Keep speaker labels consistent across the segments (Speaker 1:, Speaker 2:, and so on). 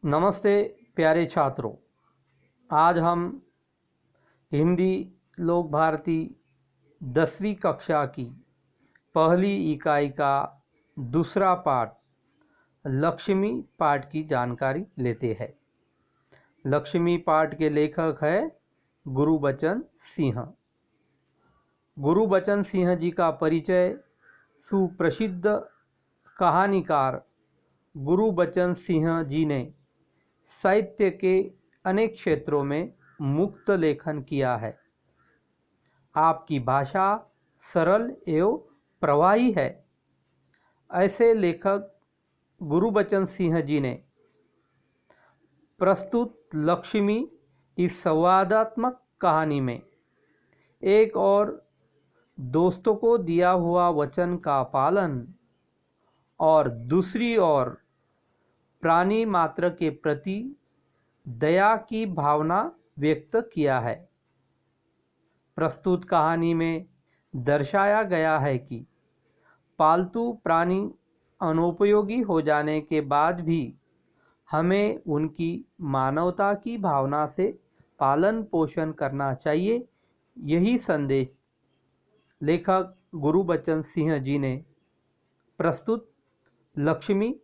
Speaker 1: नमस्ते प्यारे छात्रों। आज हम हिंदी लोक भारती 10वीं कक्षा की पहली इकाई का दूसरा पाठ लक्ष्मी पाठ की जानकारी लेते हैं। लक्ष्मी पाठ के लेखक है गुरुबचन सिंह। गुरुबचन सिंह जी का परिचय सुप्रसिद्ध कहानीकार गुरुबचन सिंह जी ने साहित्य के अनेक क्षेत्रों में मुक्त लेखन किया है। आपकी भाषा सरल एवं प्रवाही है। ऐसे लेखक गुरुबचन सिंह जी ने प्रस्तुत लक्ष्मी इस संवादात्मक कहानी में एक और दोस्तों को दिया हुआ वचन का पालन और दूसरी ओर प्राणी मात्र के प्रति दया की भावना व्यक्त किया है। प्रस्तुत कहानी में दर्शाया गया है कि पालतू प्राणी अनुपयोगी हो जाने के बाद भी हमें उनकी मानवता की भावना से पालन पोषण करना चाहिए। यही संदेश लेखक गुरुबचन सिंह जी ने प्रस्तुत लक्ष्मी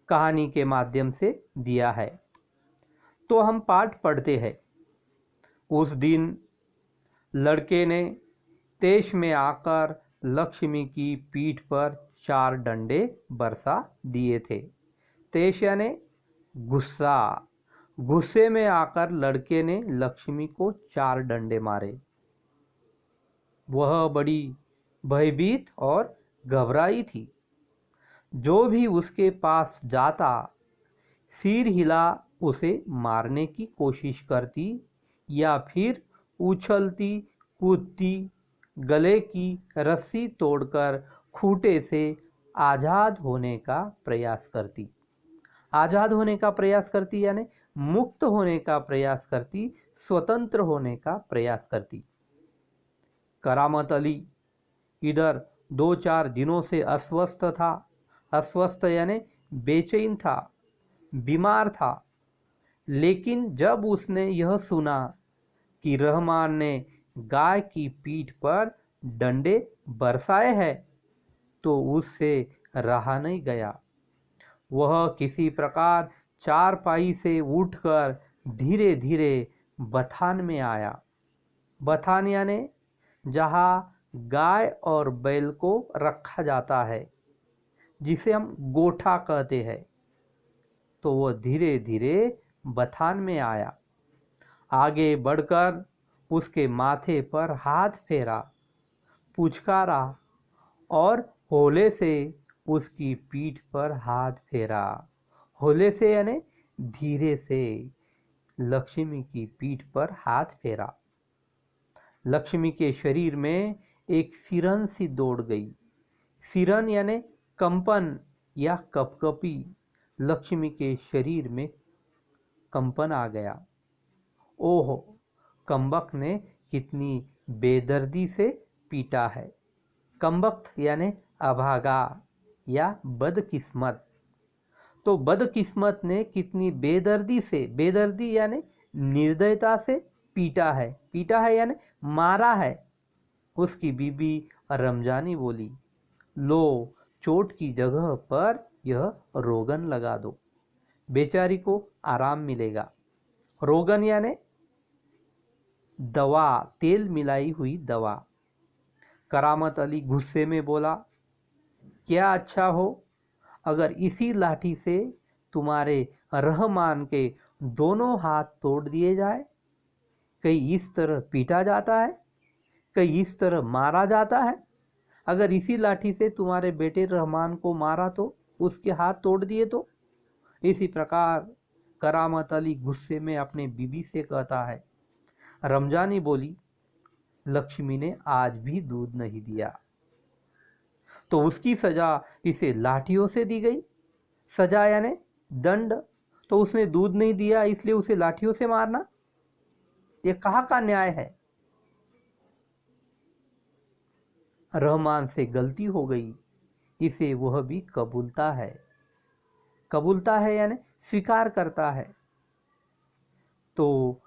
Speaker 1: कहानी के माध्यम से दिया है। तो हम पाठ पढ़ते हैं। उस दिन लड़के ने तेज में आकर लक्ष्मी की पीठ पर 4 डंडे बरसा दिए थे। तेज यानी गुस्सा। गुस्से में आकर लड़के ने लक्ष्मी को 4 डंडे मारे। वह बड़ी भयभीत और घबराई थी। जो भी उसके पास जाता सिर हिला उसे मारने की कोशिश करती या फिर उछलती कूदती गले की रस्सी तोड़कर खूंटे से आज़ाद होने का प्रयास करती। आज़ाद होने का प्रयास करती यानी मुक्त होने का प्रयास करती, स्वतंत्र होने का प्रयास करती। करामत अली इधर 2-4 दिनों से अस्वस्थ था। अस्वस्थ यानी बेचैन था, बीमार था। लेकिन जब उसने यह सुना कि रहमान ने गाय की पीठ पर डंडे बरसाए हैं तो उससे रहा नहीं गया। वह किसी प्रकार चारपाई से उठकर धीरे धीरे बथान में आया। बथान यानी जहाँ गाय और बैल को रखा जाता है, जिसे हम गोठा कहते हैं। तो वह धीरे धीरे बथान में आया। आगे बढ़कर उसके माथे पर हाथ फेरा, पुचकारा और होले से उसकी पीठ पर हाथ फेरा। होले से यानी धीरे से लक्ष्मी की पीठ पर हाथ फेरा। लक्ष्मी के शरीर में एक सिरन सी दौड़ गई। सिरन यानी कंपन या कपकपी। लक्ष्मी के शरीर में कंपन आ गया। ओहो, कमबख्त ने कितनी बेदर्दी से पीटा है। कमबख्त यानी अभागा या बदकिस्मत। तो बदकिस्मत ने कितनी बेदर्दी से, बेदर्दी यानी निर्दयता से पीटा है। पीटा है यानी मारा है। उसकी बीबी रमजानी बोली, लो चोट की जगह पर यह रोगन लगा दो, बेचारी को आराम मिलेगा। रोगन यानी दवा, तेल मिलाई हुई दवा। करामत अली गुस्से में बोला, क्या अच्छा हो अगर इसी लाठी से तुम्हारे रहमान के दोनों हाथ तोड़ दिए जाए। कहीं इस तरह पीटा जाता है, कहीं इस तरह मारा जाता है। अगर इसी लाठी से तुम्हारे बेटे रहमान को मारा तो उसके हाथ तोड़ दिए तो। इसी प्रकार करामत अली गुस्से में अपने बीबी से कहता है। रमजानी बोली, लक्ष्मी ने आज भी दूध नहीं दिया तो उसकी सजा इसे लाठियों से दी गई। सजा यानी दंड। तो उसने दूध नहीं दिया इसलिए उसे लाठियों से मारना, यह कहाँ का न्याय है। रहमान से गलती हो गई, इसे वह भी कबूलता है। कबूलता है यानी स्वीकार करता है। तो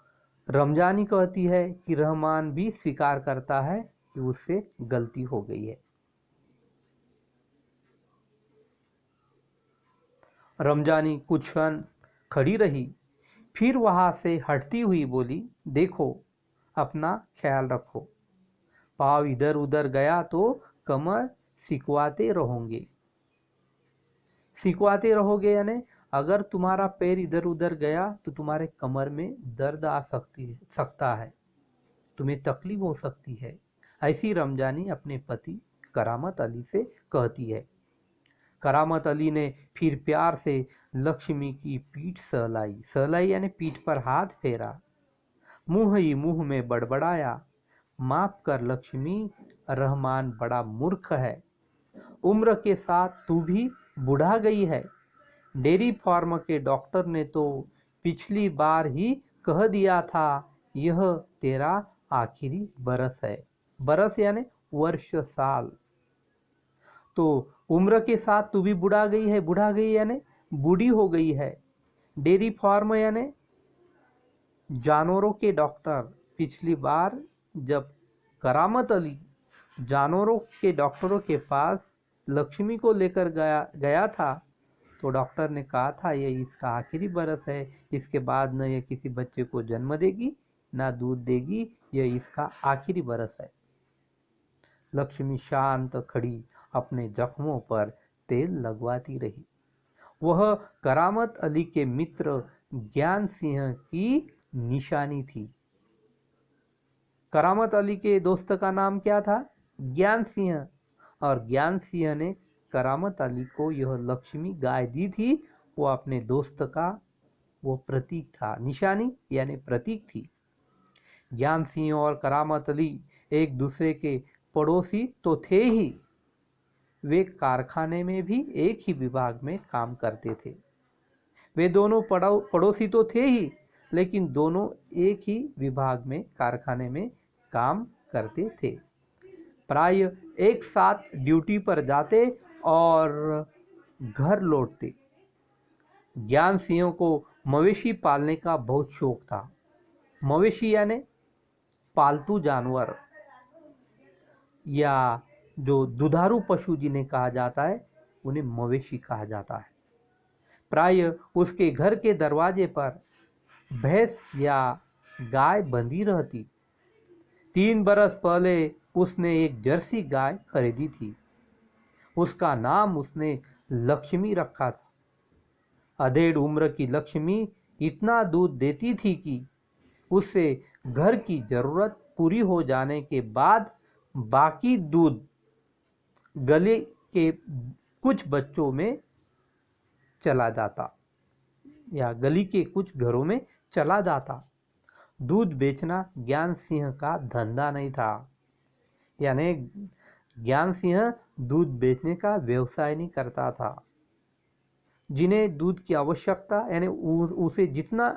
Speaker 1: रमजानी कहती है कि रहमान भी स्वीकार करता है कि उससे गलती हो गई है। रमजानी कुछ क्षण खड़ी रही, फिर वहां से हटती हुई बोली, देखो अपना ख्याल रखो, पाँव इधर उधर गया तो कमर सिकवाते रहोगे। सिकवाते रहोगे यानी अगर तुम्हारा पैर इधर उधर गया तो तुम्हारे कमर में दर्द आ सकता है, तुम्हें तकलीफ हो सकती है। ऐसी रमजानी अपने पति करामत अली से कहती है। करामत अली ने फिर प्यार से लक्ष्मी की पीठ सहलाई, सहलाई यानी पीठ पर हाथ फेरा, मुंह ही मुंह में बड़बड़ाया, माफ कर लक्ष्मी, रहमान बड़ा मूर्ख है, उम्र के साथ तू भी बुढ़ा गई है। डेयरी फार्म के डॉक्टर ने तो पिछली बार ही कह दिया था यह तेरा आखिरी बरस है। बरस यानी वर्ष साल। तो उम्र के साथ तू भी बुढ़ा गई यानी बूढ़ी हो गई है। डेयरी फार्म यानी जानवरों के डॉक्टर। पिछली बार जब करामत अली जानवरों के डॉक्टरों के पास लक्ष्मी को लेकर गया था तो डॉक्टर ने कहा था ये इसका आखिरी बरस है, इसके बाद न ये किसी बच्चे को जन्म देगी ना दूध देगी, ये इसका आखिरी बरस है। लक्ष्मी शांत खड़ी अपने जख्मों पर तेल लगवाती रही। वह करामत अली के मित्र ज्ञान सिंह की निशानी थी। करामत अली के दोस्त का नाम क्या था? ज्ञान सिंह। और ज्ञान सिंह ने करामत अली को यह लक्ष्मी गाय दी थी, वो अपने दोस्त का वो प्रतीक था, निशानी यानी प्रतीक थी। ज्ञान सिंह और करामत अली एक दूसरे के पड़ोसी तो थे ही, वे कारखाने में भी एक ही विभाग में काम करते थे। वे दोनों पड़ोसी तो थे ही, लेकिन दोनों एक ही विभाग में कारखाने में काम करते थे। प्राय एक साथ ड्यूटी पर जाते और घर लौटते। ज्ञान सिंह को मवेशी पालने का बहुत शौक था। मवेशी यानी पालतू जानवर या जो दुधारू पशु जिन्हें कहा जाता है उन्हें मवेशी कहा जाता है। प्राय उसके घर के दरवाजे पर भैंस या गाय बंधी रहती। 3 बरस पहले उसने एक जर्सी गाय खरीदी थी। उसका नाम उसने लक्ष्मी रखा था। अधेड़ उम्र की लक्ष्मी इतना दूध देती थी कि उससे घर की जरूरत पूरी हो जाने के बाद बाकी दूध गले के कुछ बच्चों में चला जाता या गली के कुछ घरों में चला जाता। दूध बेचना ज्ञान सिंह का धंधा नहीं था, यानी ज्ञान सिंह दूध बेचने का व्यवसाय नहीं करता था। जिन्हें दूध की आवश्यकता यानी उसे जितना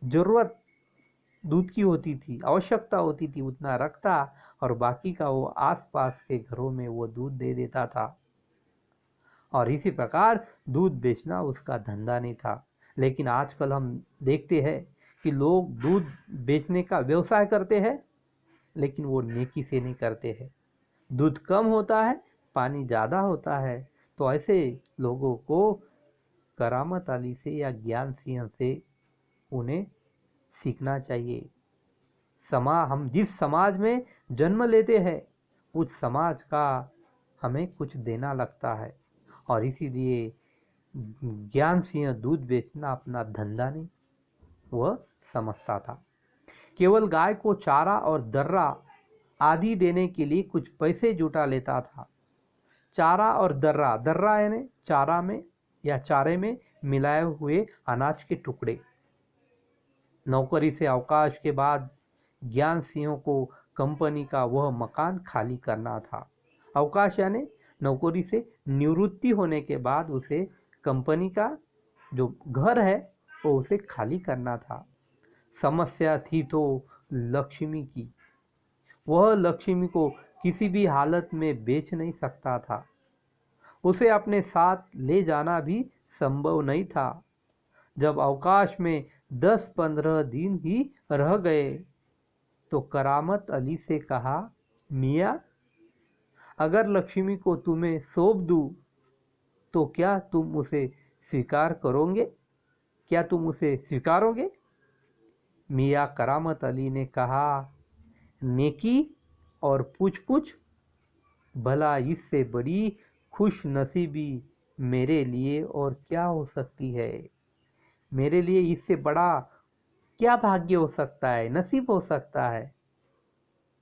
Speaker 1: जरूरत दूध की होती थी, आवश्यकता होती थी, उतना रखता और बाकी का वो आसपास के घरों में वो दूध दे देता था। और इसी प्रकार दूध बेचना उसका धंधा नहीं था। लेकिन आजकल हम देखते हैं कि लोग दूध बेचने का व्यवसाय करते हैं, लेकिन वो नेकी से नहीं करते हैं। दूध कम होता है, पानी ज़्यादा होता है। तो ऐसे लोगों को करामत अली से या ज्ञान सिंह से उन्हें सीखना चाहिए। हम जिस समाज में जन्म लेते हैं उस समाज का हमें कुछ देना लगता है। और इसीलिए ज्ञान सिंह दूध बेचना अपना धंधा नहीं वह समझता था। केवल गाय को चारा और दर्रा आदि देने के लिए कुछ पैसे जुटा लेता था। चारा और दर्रा, दर्रा यानी चारा में या चारे में मिलाए हुए अनाज के टुकड़े। नौकरी से अवकाश के बाद ज्ञान सिंह को कंपनी का वह मकान खाली करना था। अवकाश यानी नौकरी से निवृत्ति होने के बाद उसे कंपनी का जो घर है वो उसे खाली करना था। समस्या थी तो लक्ष्मी की। वह लक्ष्मी को किसी भी हालत में बेच नहीं सकता था। उसे अपने साथ ले जाना भी संभव नहीं था। जब अवकाश में 10-15 दिन ही रह गए तो करामत अली से कहा, मियाँ, अगर लक्ष्मी को तुम्हें सौंप दूं तो क्या तुम उसे स्वीकार करोगे? क्या तुम उसे स्वीकारोगे? मियाँ करामत अली ने कहा, नेकी और पूछ पूछ, भला इससे बड़ी खुश नसीबी मेरे लिए और क्या हो सकती है? मेरे लिए इससे बड़ा क्या भाग्य हो सकता है, नसीब हो सकता है?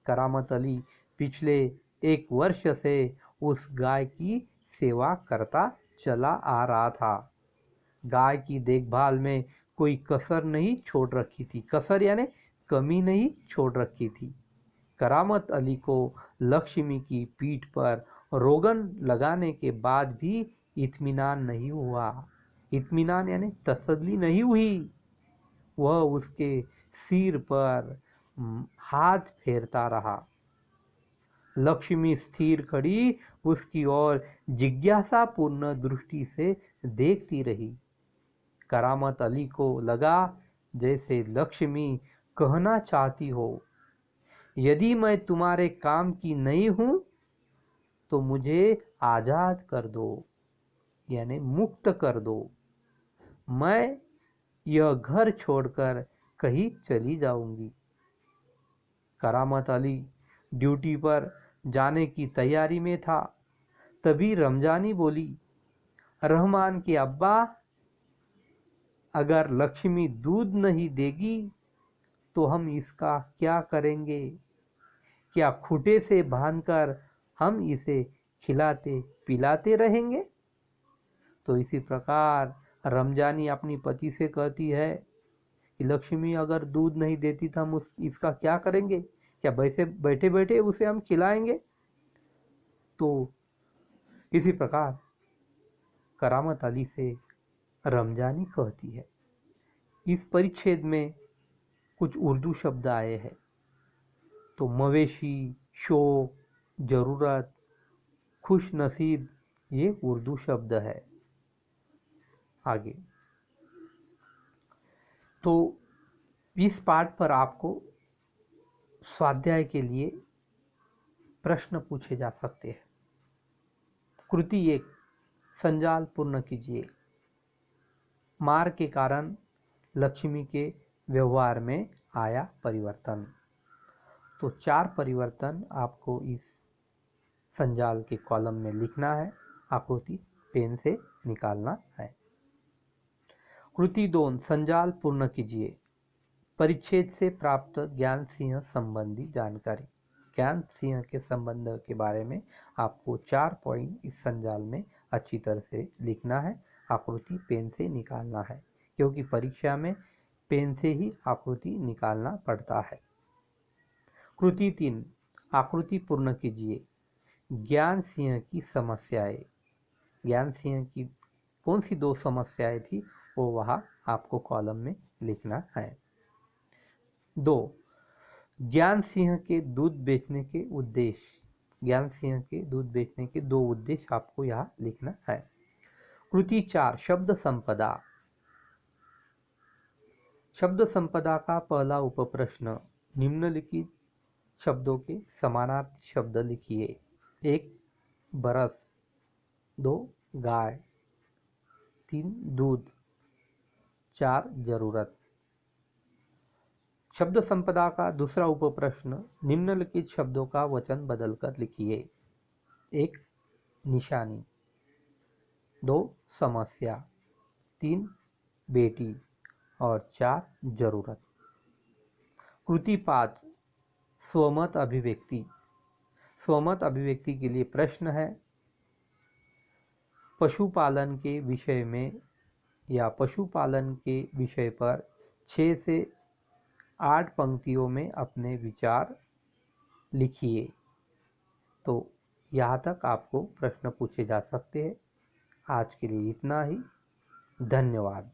Speaker 1: करामत अली पिछले 1 वर्ष से उस गाय की सेवा करता चला आ रहा था। गाय की देखभाल में कोई कसर नहीं छोड़ रखी थी। कसर यानी कमी नहीं छोड़ रखी थी। करामत अली को लक्ष्मी की पीठ पर रोगन लगाने के बाद भी इत्मीनान नहीं हुआ। इत्मीनान यानी तसल्ली नहीं हुई। वह उसके सिर पर हाथ फेरता रहा। लक्ष्मी स्थिर खड़ी उसकी ओर जिज्ञासापूर्ण दृष्टि से देखती रही। करामत अली को लगा जैसे लक्ष्मी कहना चाहती हो, यदि मैं तुम्हारे काम की नहीं हूं तो मुझे आजाद कर दो, यानी मुक्त कर दो। मैं यह घर छोड़कर कहीं चली जाऊंगी। करामत अली ड्यूटी पर जाने की तैयारी में था। तभी रमजानी बोली, रहमान के अब्बा, अगर लक्ष्मी दूध नहीं देगी तो हम इसका क्या करेंगे? क्या खूंटे से बांधकर हम इसे खिलाते पिलाते रहेंगे? तो इसी प्रकार रमजानी अपनी पति से कहती है कि लक्ष्मी अगर दूध नहीं देती तो हम इसका क्या करेंगे? क्या वैसे बैठे बैठे उसे हम खिलाएंगे? तो इसी प्रकार करामत अली से रमजानी कहती है। इस परिच्छेद में कुछ उर्दू शब्द आए हैं। तो मवेशी, शौक, ज़रूरत, खुश नसीब, ये उर्दू शब्द है। आगे तो इस पाठ पर आपको स्वाध्याय के लिए प्रश्न पूछे जा सकते हैं। कृति 1, संजाल पूर्ण कीजिए। मार के कारण लक्ष्मी के व्यवहार में आया परिवर्तन। तो 4 परिवर्तन आपको इस संजाल के कॉलम में लिखना है। आकृति पेन से निकालना है। कृति 2, संजाल पूर्ण कीजिए। परिच्छेद से प्राप्त ज्ञान सिंह संबंधी जानकारी। ज्ञान सिंह के संबंध के बारे में आपको 4 पॉइंट इस संजाल में अच्छी तरह से लिखना है। आकृति पेन से निकालना है, क्योंकि परीक्षा में पेन से ही आकृति निकालना पड़ता है। कृति 3, आकृति पूर्ण कीजिए। ज्ञान सिंह की समस्याएं। ज्ञान सिंह की कौन सी 2 समस्याएं थी वो वहाँ आपको कॉलम में लिखना है। 2, ज्ञान सिंह के दूध बेचने के उद्देश्य। ज्ञान सिंह के दूध बेचने के 2 उद्देश्य आपको यहाँ लिखना है। कृति 4, शब्द संपदा। शब्द संपदा का पहला उपप्रश्न, निम्नलिखित शब्दों के समानार्थी शब्द लिखिए। 1, बरस। 2, गाय। 3, दूध। 4, जरूरत। शब्द संपदा का दूसरा उपप्रश्न, निम्नलिखित शब्दों का वचन बदलकर लिखिए। 1, निशानी। 2, समस्या। 3, बेटी। और 4, जरूरत। कृति 5, स्वमत अभिव्यक्ति। स्वमत अभिव्यक्ति के लिए प्रश्न है, पशुपालन के विषय में या पशुपालन के विषय पर 6 से 8 पंक्तियों में अपने विचार लिखिए। तो यहाँ तक आपको प्रश्न पूछे जा सकते हैं। आज के लिए इतना ही। धन्यवाद।